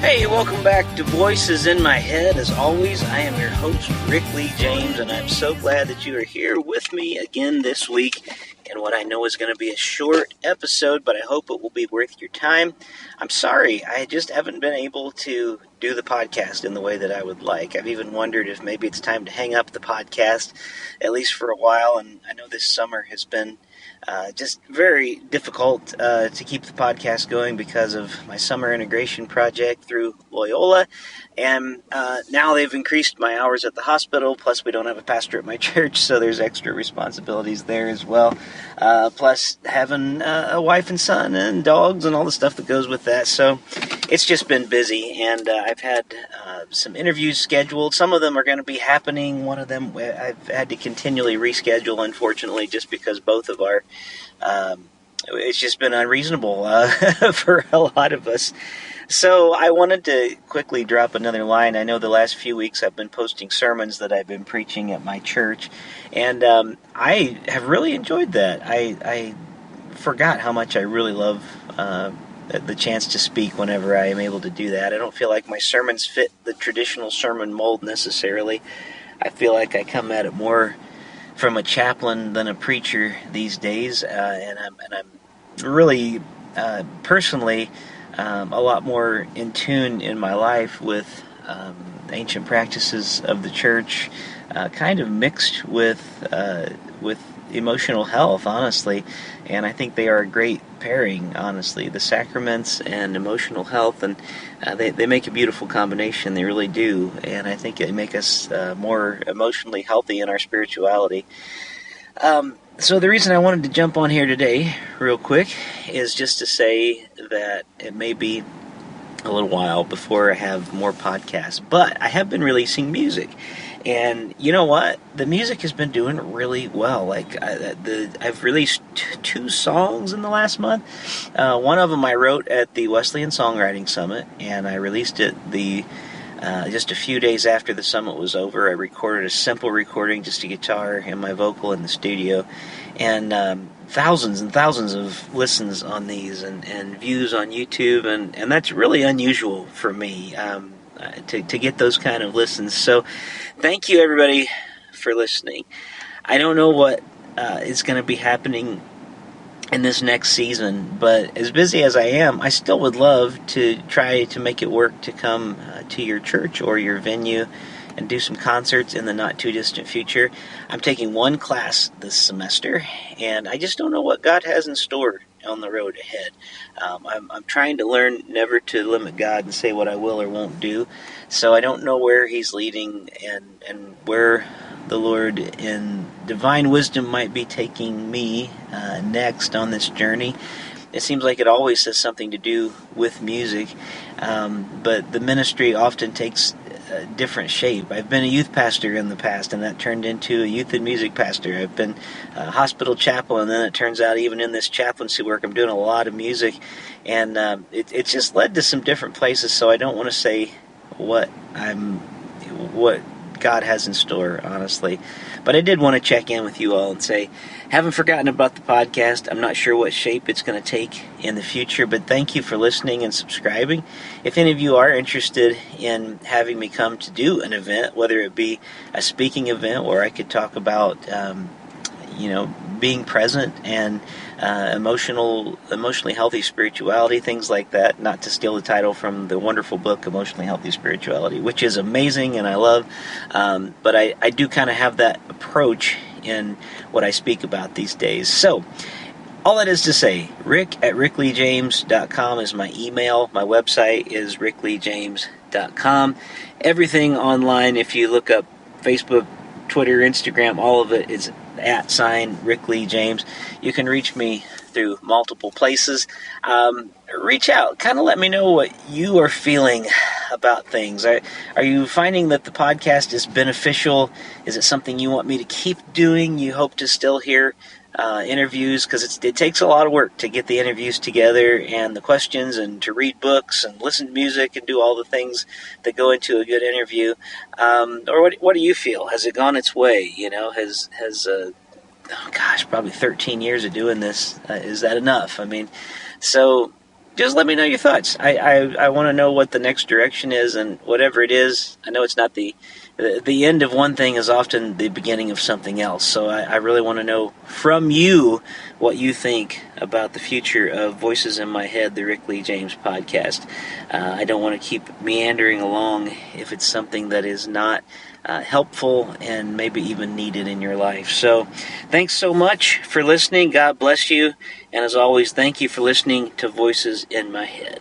Hey, welcome back to Voices in My Head. As always, I am your host, Rick Lee James, and I'm so glad that you are here with me again this week in what I know is going to be a short episode, but I hope it will be worth your time. I'm sorry, I just haven't been able to do the podcast in the way that I would like. I've even wondered if maybe it's time to hang up the podcast, at least for a while, and I know this summer has been just very difficult to keep the podcast going because of my summer integration project through Loyola, and now they've increased my hours at the hospital, plus we don't have a pastor at my church, so there's extra responsibilities there as well, plus having a wife and son and dogs and all the stuff that goes with that, so it's just been busy, and I've had some interviews scheduled. Some of them are going to be happening. One of them I've had to continually reschedule, unfortunately, just because both of our it's just been unreasonable for a lot of us. So I wanted to quickly drop another line. I know the last few weeks I've been posting sermons that I've been preaching at my church, and I have really enjoyed that. I forgot how much I really love the chance to speak whenever I am able to do that. I don't feel like my sermons fit the traditional sermon mold necessarily. I feel like I come at it more from a chaplain than a preacher these days, and I'm really personally a lot more in tune in my life with ancient practices of the church, kind of mixed with emotional health, honestly, and I think they are a great pairing, honestly, the sacraments and emotional health, and they make a beautiful combination, they really do, and I think they make us more emotionally healthy in our spirituality. So the reason I wanted to jump on here today, real quick, is just to say that it may be a little while before I have more podcasts, but I have been releasing music. And you know what? The music has been doing really well. Like I've released two songs in the last month. One of them I wrote at the Wesleyan Songwriting Summit, and I released it just a few days after the summit was over. I recorded a simple recording, just a guitar and my vocal in the studio, and thousands and thousands of listens on these and views on YouTube, and that's really unusual for me. To get those kind of listens. So thank you everybody for listening. I don't know what is going to be happening in this next season, but as busy as I am, I still would love to try to make it work to come to your church or your venue and do some concerts in the not too distant future. I'm taking one class this semester, and I just don't know what God has in store on the road ahead. I'm trying to learn never to limit God and say what I will or won't do, so I don't know where He's leading and where the Lord in divine wisdom might be taking me next on this journey. It seems like it always has something to do with music, but the ministry often takes a different shape. I've been a youth pastor in the past, and that turned into a youth and music pastor. I've been a hospital chaplain, and then it turns out even in this chaplaincy work, I'm doing a lot of music, and it's just led to some different places, so I don't want to say what God has in store, honestly. But I did want to check in with you all and say, haven't forgotten about the podcast. I'm not sure what shape it's going to take in the future, but thank you for listening and subscribing. If any of you are interested in having me come to do an event, whether it be a speaking event where I could talk about being present and emotionally healthy spirituality, things like that, not to steal the title from the wonderful book Emotionally Healthy Spirituality, which is amazing and I love, but I do kind of have that approach in what I speak about these days. So all that is to say, rick@rickleejames.com is my email. My website is rickleejames.com. Everything online, if you look up Facebook, Twitter, Instagram, all of it is @Rick Lee James. You can reach me through multiple places. Reach out. Kind of let me know what you are feeling about things. Are you finding that the podcast is beneficial? Is it something you want me to keep doing? You hope to still hear interviews, because it takes a lot of work to get the interviews together and the questions, and to read books and listen to music and do all the things that go into a good interview. Or what do you feel? Has it gone its way? Probably 13 years of doing this. Is that enough? So just let me know your thoughts. I want to know what the next direction is, and whatever it is, I know it's not the end of one thing is often the beginning of something else. So I really want to know from you what you think about the future of Voices in My Head, the Rick Lee James podcast. I don't want to keep meandering along if it's something that is not helpful and maybe even needed in your life. So thanks so much for listening. God bless you. And as always, thank you for listening to Voices in My Head.